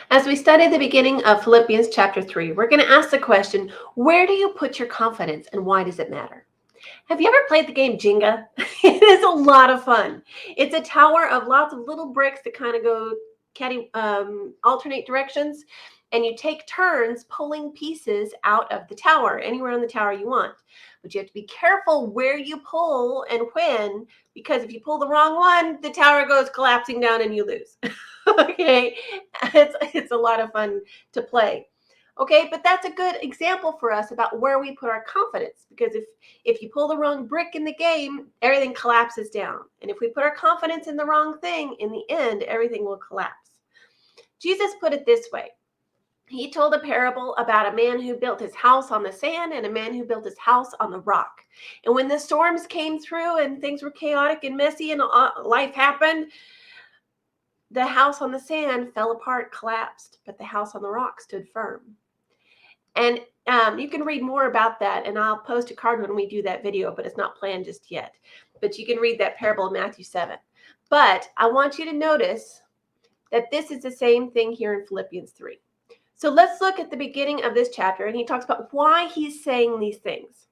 As we study the beginning of Philippians chapter 3, we're going to ask the question, where do you put your confidence and why does it matter? Have you ever played the game Jenga? It is a lot of fun. It's a tower of lots of little bricks that kind of go alternate directions, and you take turns pulling pieces out of the tower, anywhere on the tower you want. But you have to be careful where you pull and when, because if you pull the wrong one, the tower goes collapsing down and you lose. Okay, it's a lot of fun to play. Okay, but that's a good example for us about where we put our confidence, because if you pull the wrong brick in the game, everything collapses down. And if we put our confidence in the wrong thing, in the end, everything will collapse. Jesus put it this way. He told a parable about a man who built his house on the sand and a man who built his house on the rock. And when the storms came through and things were chaotic and messy and life happened, the house on the sand fell apart, collapsed, but the house on the rock stood firm. And you can read more about that, and I'll post a card when we do that video, but it's not planned just yet. But you can read that parable in Matthew 7. But I want you to notice that this is the same thing here in Philippians 3. So let's look at the beginning of this chapter, and he talks about why he's saying these things.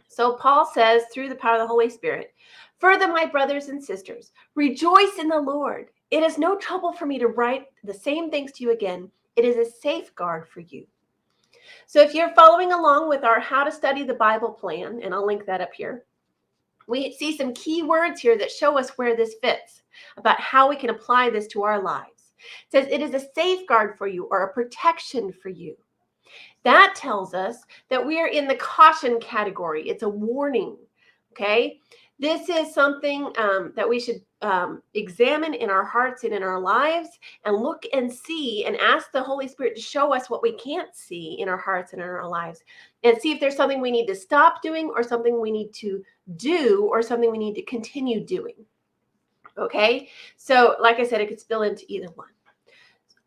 So Paul says, through the power of the Holy Spirit, "Further, my brothers and sisters, rejoice in the Lord. It is no trouble for me to write the same things to you again. It is a safeguard for you." So if you're following along with our How to Study the Bible plan, and I'll link that up here, we see some key words here that show us where this fits, about how we can apply this to our lives. It says it is a safeguard for you, or a protection for you. That tells us that we are in the caution category. It's a warning, okay? This is something that we should examine in our hearts and in our lives, and look and see and ask the Holy Spirit to show us what we can't see in our hearts and in our lives, and see if there's something we need to stop doing, or something we need to do, or something we need to continue doing. Okay? So, like I said, it could spill into either one.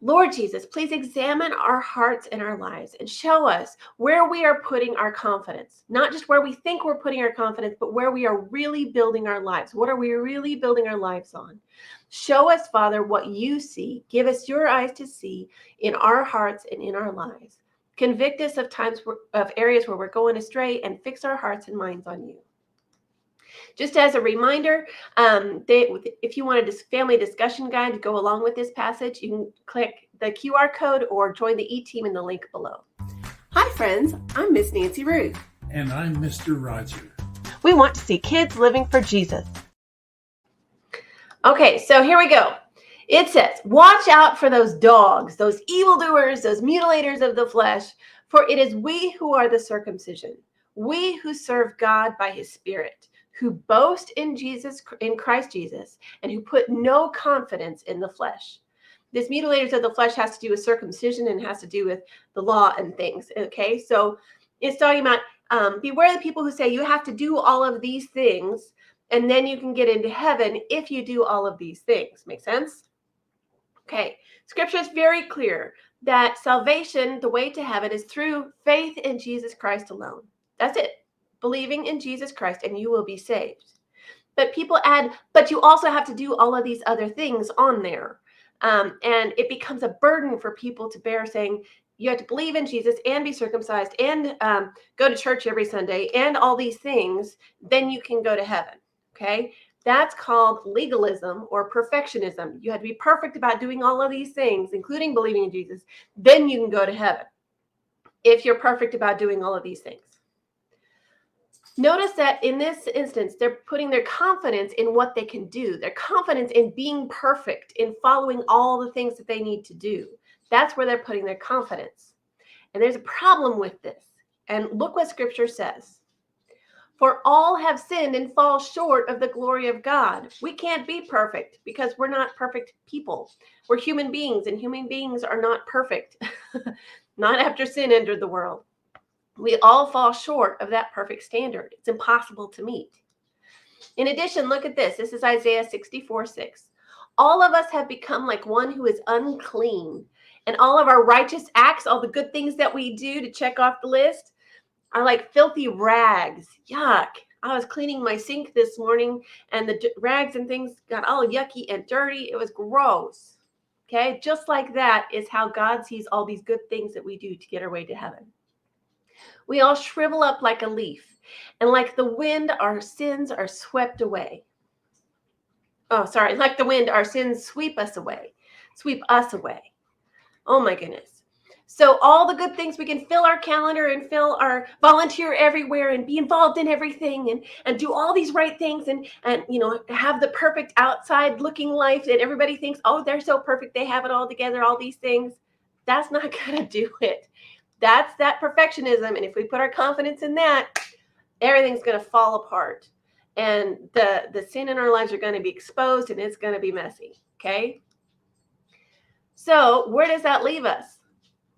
Lord Jesus, please examine our hearts and our lives and show us where we are putting our confidence. Not just where we think we're putting our confidence, but where we are really building our lives. What are we really building our lives on? Show us, Father, what you see. Give us your eyes to see in our hearts and in our lives. Convict us of times of areas where we're going astray, and fix our hearts and minds on you. Just as a reminder, if you want a family discussion guide to go along with this passage, you can click the QR code or join the E-Team in the link below. Hi friends, I'm Miss Nancy Ruth. And I'm Mr. Roger. We want to see kids living for Jesus. Okay, so here we go. It says, watch out for those dogs, those evildoers, those mutilators of the flesh, for it is we who are the circumcision, we who serve God by his Spirit, who boast in Christ Jesus, and who put no confidence in the flesh. This mutilators of the flesh has to do with circumcision and has to do with the law and things. Okay, so it's talking about beware the people who say you have to do all of these things and then you can get into heaven if you do all of these things. Make sense? Okay, scripture is very clear that salvation, the way to heaven, is through faith in Jesus Christ alone. That's it. Believing in Jesus Christ and you will be saved. But people add, but you also have to do all of these other things on there. And it becomes a burden for people to bear, saying you have to believe in Jesus and be circumcised and go to church every Sunday and all these things, then you can go to heaven. Okay, that's called legalism or perfectionism. You have to be perfect about doing all of these things, including believing in Jesus, then you can go to heaven if you're perfect about doing all of these things. Notice that in this instance, they're putting their confidence in what they can do, their confidence in being perfect, in following all the things that they need to do. That's where they're putting their confidence. And there's a problem with this. And look what scripture says. For all have sinned and fall short of the glory of God. We can't be perfect because we're not perfect people. We're human beings, and human beings are not perfect. Not after sin entered the world. We all fall short of that perfect standard. It's impossible to meet. In addition, look at this. This is Isaiah 64:6. All of us have become like one who is unclean, and all of our righteous acts, all the good things that we do to check off the list, are like filthy rags. Yuck. I was cleaning my sink this morning, and the rags and things got all yucky and dirty. It was gross. Okay, just like that is how God sees all these good things that we do to get our way to heaven. We all shrivel up like a leaf, and like the wind, our sins are swept away. Oh, sorry, like the wind, our sins sweep us away. Oh my goodness. So all the good things, we can fill our calendar and fill our volunteer everywhere and be involved in everything and do all these right things and have the perfect outside looking life that everybody thinks, oh, they're so perfect, they have it all together, all these things. That's not gonna do it. That's that perfectionism. And if we put our confidence in that, everything's gonna fall apart. And the sin in our lives are gonna be exposed and it's gonna be messy. Okay. So where does that leave us?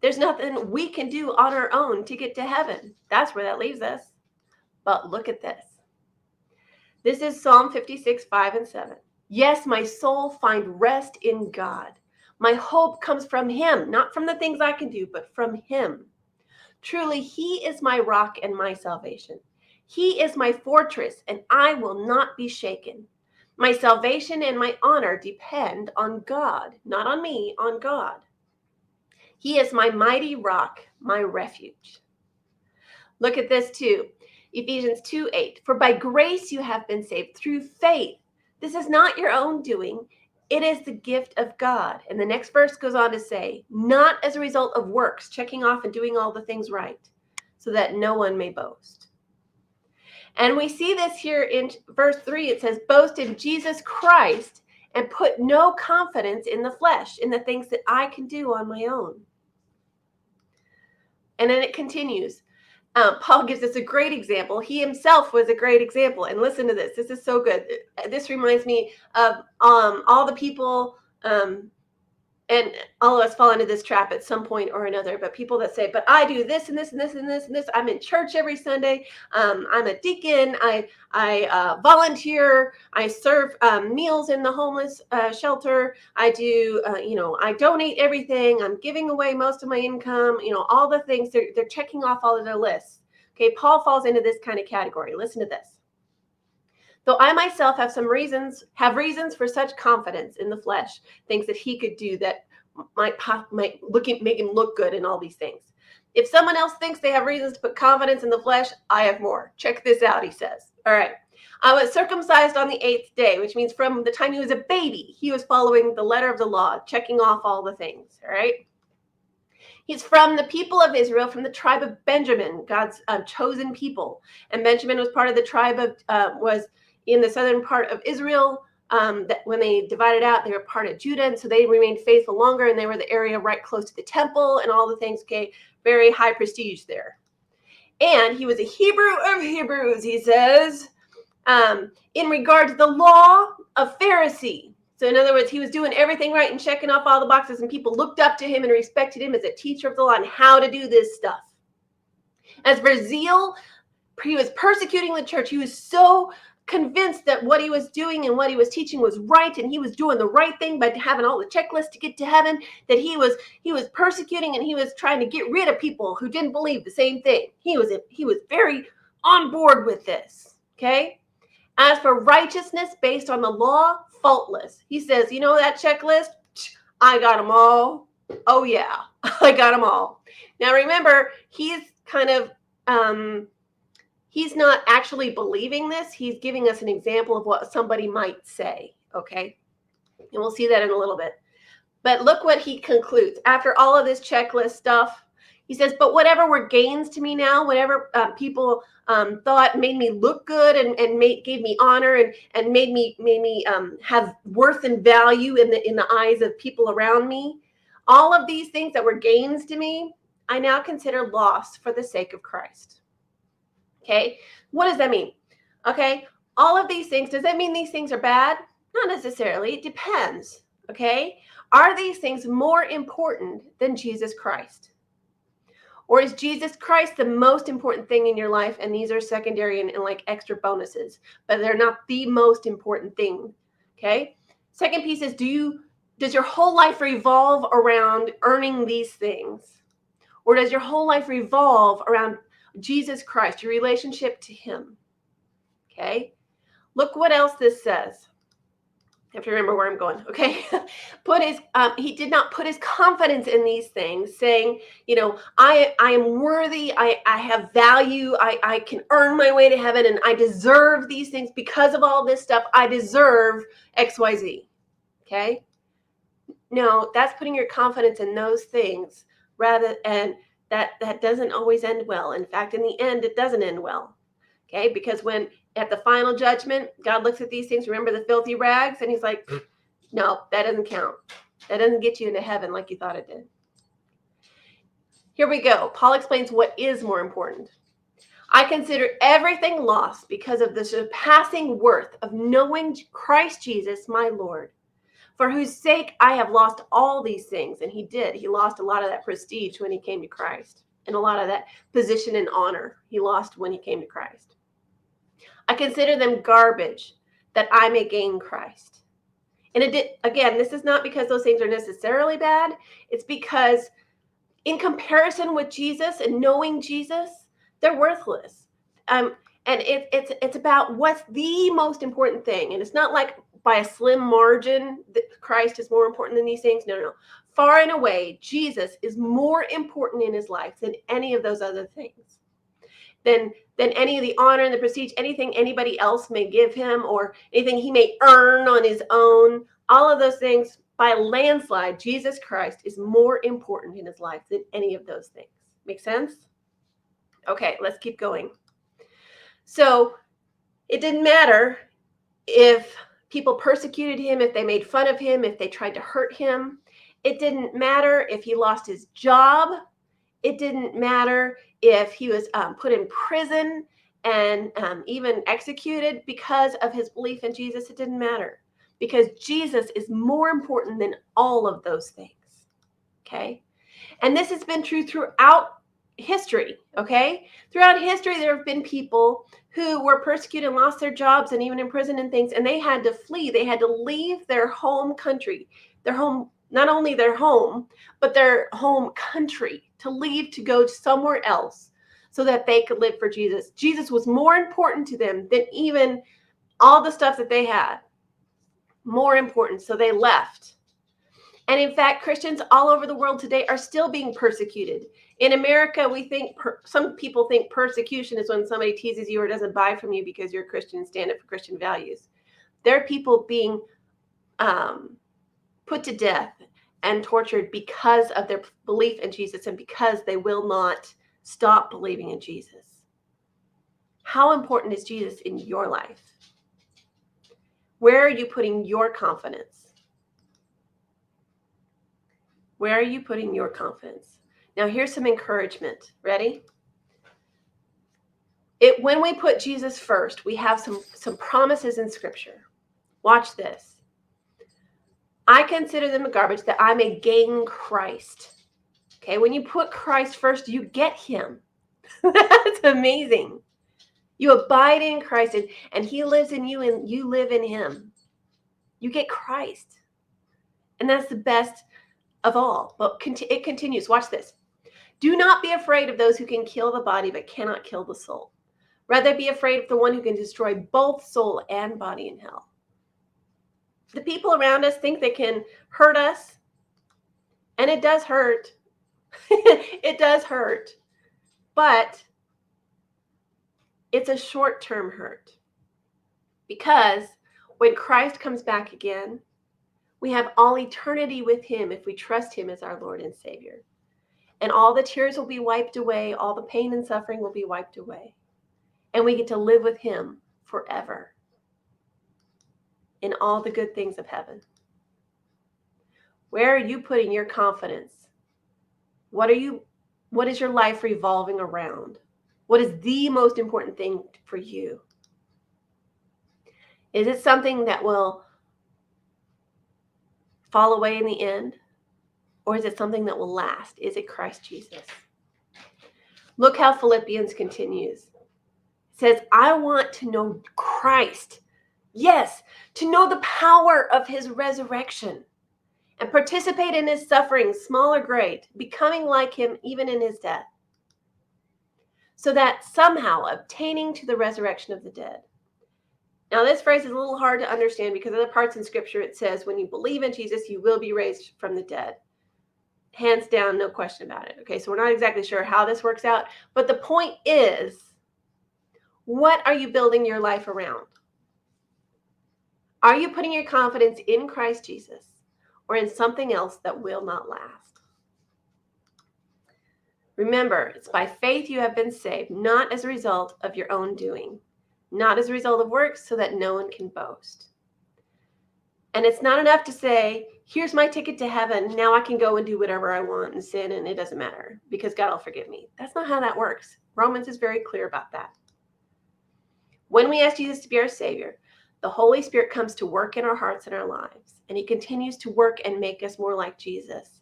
There's nothing we can do on our own to get to heaven. That's where that leaves us. But look at this. This is Psalm 56, 5 and 7. Yes, my soul find rest in God. My hope comes from him, not from the things I can do, but from him. Truly, he is my rock and my salvation. He is my fortress, and I will not be shaken. My salvation and my honor depend on God, not on me, on God. He is my mighty rock, my refuge. Look at this too. Ephesians 2:8. For by grace you have been saved through faith. This is not your own doing. It is the gift of God. And the next verse goes on to say, not as a result of works, checking off and doing all the things right, so that no one may boast. And we see this here in verse 3. It says, boast in Jesus Christ and put no confidence in the flesh, in the things that I can do on my own. And then it continues. Paul gives us a great example. He himself was a great example. And listen to this. This is so good. This reminds me of all the people, and all of us fall into this trap at some point or another, but people that say, but I do this and this and this and this and this. I'm in church every Sunday. I'm a deacon. I volunteer. I serve meals in the homeless shelter. I do, I donate everything. I'm giving away most of my income, all the things. They're checking off all of their lists. Okay, Paul falls into this kind of category. Listen to this. Though I myself have reasons for such confidence in the flesh, things that he could do that might make him look good and all these things. If someone else thinks they have reasons to put confidence in the flesh, I have more. Check this out, he says. All right. I was circumcised on the 8th day, which means from the time he was a baby, he was following the letter of the law, checking off all the things. All right. He's from the people of Israel, from the tribe of Benjamin, God's chosen people. And Benjamin was part of the tribe of, was in the southern part of Israel. That when they divided out, they were part of Judah. And so they remained faithful longer. And they were the area right close to the temple and all the things. Okay, very high prestige there. And he was a Hebrew of Hebrews, he says, in regard to the law of Pharisee. So in other words, he was doing everything right and checking off all the boxes, and people looked up to him and respected him as a teacher of the law and how to do this stuff. As for zeal, he was persecuting the church. He was so convinced that what he was doing and what he was teaching was right, and he was doing the right thing by having all the checklists to get to heaven, that he was persecuting and he was trying to get rid of people who didn't believe the same thing. He was very on board with this. Okay. As for righteousness based on the law, faultless. He says, that checklist, I got them all. Oh yeah, I got them all. Now remember, he's kind of, he's not actually believing this. He's giving us an example of what somebody might say, okay? And we'll see that in a little bit. But look what he concludes. After all of this checklist stuff, he says, but whatever were gains to me now, whatever people thought made me look good and gave me honor and made me have worth and value in the eyes of people around me, all of these things that were gains to me, I now consider loss for the sake of Christ. Okay, what does that mean? Okay, all of these things, does that mean these things are bad? Not necessarily. It depends. Okay, are these things more important than Jesus Christ? Or is Jesus Christ the most important thing in your life, and these are secondary and like extra bonuses, but they're not the most important thing? Okay, second piece is, does your whole life revolve around earning these things? Or does your whole life revolve around Jesus Christ, your relationship to him? Okay, look what else this says. I have to remember where I'm going, okay? He did not put his confidence in these things, saying, I am worthy, I have value, I can earn my way to heaven, and I deserve these things because of all this stuff. I deserve XYZ, okay? No, that's putting your confidence in those things and that doesn't always end well. In fact, in the end, it doesn't end well, okay? Because when at the final judgment, God looks at these things, remember the filthy rags, and he's like, no, that doesn't count. That doesn't get you into heaven like you thought it did. Here we go. Paul explains what is more important. I consider everything lost because of the surpassing worth of knowing Christ Jesus, my Lord, for whose sake I have lost all these things. And he did. He lost a lot of that prestige when he came to Christ, and a lot of that position and honor he lost when he came to Christ. I consider them garbage that I may gain Christ. And again, this is not because those things are necessarily bad. It's because in comparison with Jesus and knowing Jesus, they're worthless. And it's about what's the most important thing. And it's not like by a slim margin that Christ is more important than these things. No. Far and away, Jesus is more important in his life than any of those other things. Than any of the honor and the prestige, anything anybody else may give him, or anything he may earn on his own. All of those things, by a landslide, Jesus Christ is more important in his life than any of those things. Make sense? Okay, let's keep going. So it didn't matter if people persecuted him, if they made fun of him, if they tried to hurt him. It didn't matter if he lost his job. It didn't matter if he was put in prison and even executed because of his belief in Jesus. It didn't matter, because Jesus is more important than all of those things, okay? And this has been true throughout history, okay? Throughout history, there have been people who were persecuted and lost their jobs and even imprisoned and things, and they had to flee. They had to leave their home country, their home, not only their home, but their home country, to leave to go somewhere else so that they could live for Jesus. Jesus was more important to them than even all the stuff that they had. More important, so they left. And in fact, Christians all over the world today are still being persecuted. In America, we think some people think persecution is when somebody teases you or doesn't buy from you because you're a Christian and stand up for Christian values. There are people being put to death and tortured because of their belief in Jesus and because they will not stop believing in Jesus. How important is Jesus in your life? Where are you putting your confidence? Where are you putting your confidence? Now, here's some encouragement. Ready? When we put Jesus first, we have some promises in Scripture. Watch this. I consider them garbage that I may gain Christ. Okay, when you put Christ first, you get him. That's amazing. You abide in Christ, and he lives in you, and you live in him. You get Christ. And that's the best of all. But it continues. Watch this. Do not be afraid of those who can kill the body but cannot kill the soul. Rather be afraid of the one who can destroy both soul and body in hell. The people around us think they can hurt us, and it does hurt. It does hurt, but it's a short-term hurt, because when Christ comes back again, we have all eternity with him if we trust him as our Lord and Savior. And all the tears will be wiped away, all the pain and suffering will be wiped away, and we get to live with him forever in all the good things of heaven. Where are you putting your confidence? What is your life revolving around? What is the most important thing for you? Is it something that will fall away in the end? Or is it something that will last? Is it Christ Jesus? Look how Philippians continues. It says, I want to know Christ. Yes, to know the power of his resurrection and participate in his suffering, small or great, becoming like him even in his death, so that somehow obtaining to the resurrection of the dead. Now, this phrase is a little hard to understand because other parts in Scripture it says, when you believe in Jesus, you will be raised from the dead. Hands down, no question about it. Okay, so we're not exactly sure how this works out, but the point is, what are you building your life around? Are you putting your confidence in Christ Jesus or in something else that will not last? Remember, it's by faith you have been saved, not as a result of your own doing, not as a result of works, so that no one can boast. And it's not enough to say, here's my ticket to heaven. Now I can go and do whatever I want and sin, and it doesn't matter because God will forgive me. That's not how that works. Romans is very clear about that. When we ask Jesus to be our Savior, the Holy Spirit comes to work in our hearts and our lives, and he continues to work and make us more like Jesus,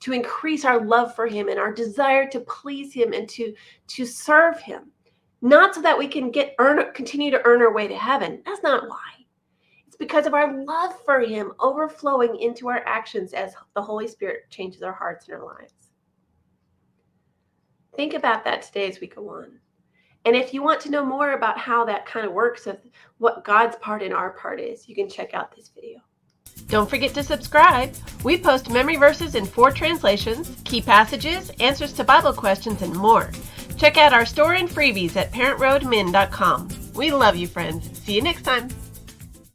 to increase our love for him and our desire to please him and to serve him, not so that we can continue to earn our way to heaven. That's not why. It's because of our love for him overflowing into our actions as the Holy Spirit changes our hearts and our lives. Think about that today as we go on. And if you want to know more about how that kind of works, of what God's part and our part is, you can check out this video. Don't forget to subscribe. We post memory verses in 4 translations, key passages, answers to Bible questions, and more. Check out our store and freebies at parentroadmin.com. We love you, friends. See you next time.